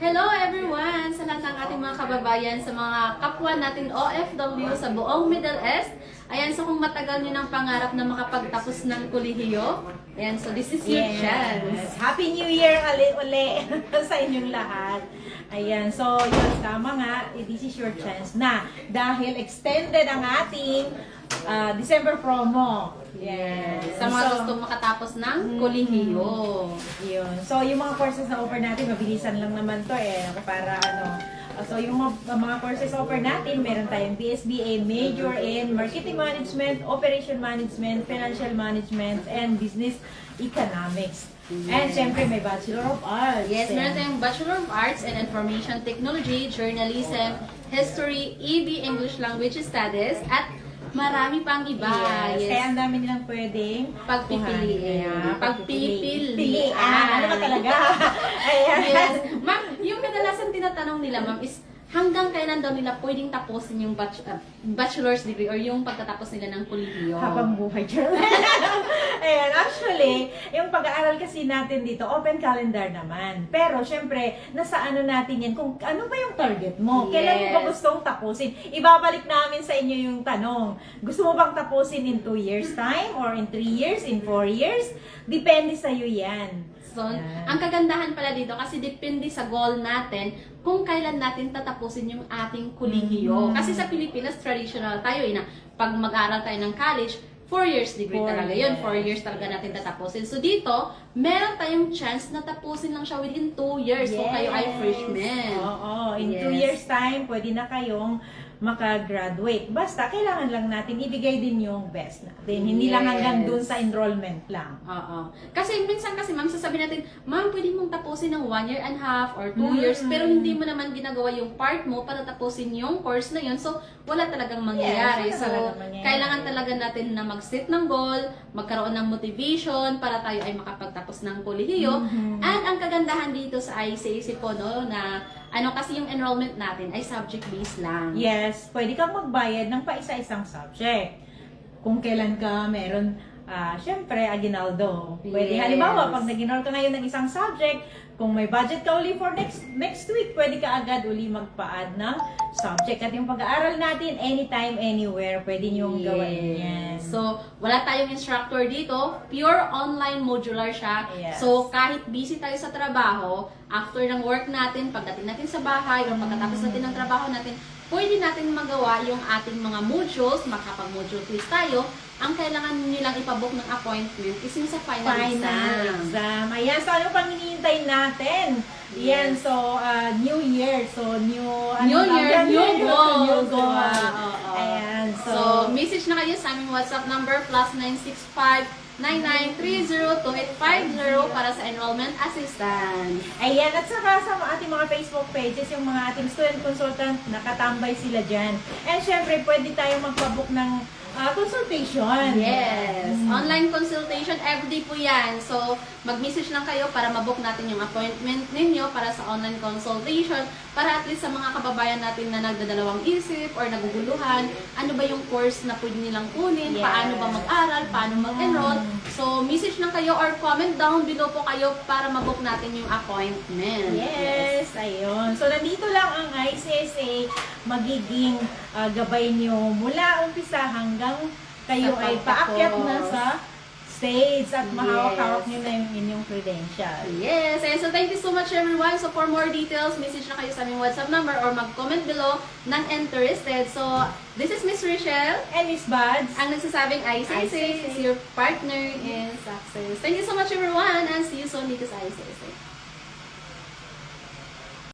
Hello everyone! Sa lahat ng ating mga kababayan, sa mga kapwa natin OFW sa buong Middle East. Ayan, so kung matagal nyo ng pangarap na makapagtapos ng kolehiyo, ayan, so this is your chance. Happy New Year uli sa inyong lahat. Ayan, so yun, tama nga, this is your chance na dahil extended ang ating December promo. Yes. Sa mga gusto makatapos ng kolehiyo. Yun. So, yung mga courses na offer natin, mabilisan lang naman to para so, yung mga courses offer natin, meron tayong BSBA Major in Marketing Management, Operation Management, Financial Management, and Business Economics. Yes. And syempre, may Bachelor of Arts. Yes, meron tayong Bachelor of Arts in Information Technology, Journalism, History, EB English Language Studies, at marami pang iba. Yes. Kaya ang dami nilang pwedeng pagpipiliin. Pagpipilian. Ano ba talaga? Ayan. Yes. Ma'am, yung kadalasan tinatanong nila, ma'am, is hanggang kailan daw nila pwedeng tapusin yung bachelor's degree or yung pagtatapos nila ng kolehiyo? Habang buhay. Ayan, actually, yung pag-aaral kasi natin dito, open calendar naman. Pero, syempre, nasa ano natin yan, kung ano ba yung target mo? Yes. Kailan mo ba gustong tapusin? Ibabalik namin sa inyo yung tanong. Gusto mo bang tapusin in 2 years time? Or in 3 years? In 4 years? Depende sa'yo yan. So, ang kagandahan pala dito, kasi depende sa goal natin kung kailan natin tatapusin yung ating kolehiyo. Kasi sa Pilipinas, traditional tayo na pag mag-aral tayo ng college, 4 years degree talaga yun. 4 years talaga natin tatapusin. So dito, meron tayong chance na tapusin lang siya within 2 years. So kayo ay freshman. Oo, in 2 years time, pwede na kayong makagraduate. Basta, kailangan lang natin ibigay din yung best natin. Hindi lang hanggang dun sa enrollment lang. Oo. Kasi minsan kasi, ma'am, sasabihin natin, ma'am, pwede mong tapusin ng 1 year and a half or 2 years, pero hindi mo naman ginagawa yung part mo para tapusin yung course na yun. So, wala talagang mangyayari. Yes, so, mangyayari. kailangan talaga natin na mag-set ng goal, magkaroon ng motivation para tayo ay makapagtapos ng kolehiyo. And ang kagandahan dito sa ICAC po, no, na kasi yung enrollment natin ay subject-based lang. Yes, pwede kang magbayad ng paisa-isang subject. Kung kailan ka meron, syempre, aginaldo. Pwede, Yes. halimbawa, pag nag-enroll ka ngayon ng isang subject, kung may budget ka uli for next week, pwede ka agad uli magpa-add ng subject. At yung pag-aaral natin, anytime, anywhere, pwede niyong gawin yan. So, wala tayong instructor dito. Pure online modular siya. Yes. So, kahit busy tayo sa trabaho, after ng work natin, pagdating natin sa bahay, o pagkatapos natin ng trabaho natin, pwede natin magawa yung ating mga modules, makapag-module quiz tayo. Ang kailangan nyo lang ipabook ng appointment is yung sa final exam. Ayan, so ano pang hinihintay natin? Yan, so New Year. So new year, new goals. New goals. Oo. Ayan, So, message na kayo sa aming WhatsApp number +965 99302850 para sa enrollment assistance. Ayan, at saka sa ating mga Facebook pages, yung mga ating student consultant, nakatambay sila dyan. And syempre, pwede tayong magpabook ng consultation. Yes. Online consultation, everyday po yan. So, mag-message lang kayo para mabook natin yung appointment ninyo para sa online consultation para at least sa mga kababayan natin na nagdadalawang isip or naguguluhan, ano ba yung course na pwede nilang kunin, paano ba mag-aral, paano mag-enroll. So, message lang kayo or comment down below po kayo para mabook natin yung appointment. Yes, ayun. So, nandito lang ang ICSA magiging gabay nyo mula umpisa hanggang kayo ay paakyat na sa stage at mahawak-hawak nyo na yung inyong credential. Yes, and so thank you so much everyone. So for more details, message na kayo sa aming WhatsApp number or mag-comment below ng interested. So, this is Miss Rochelle. And Miss Buds, Ang nagsasabing ICC is your partner in success. Thank you so much everyone and see you soon dito sa ICC.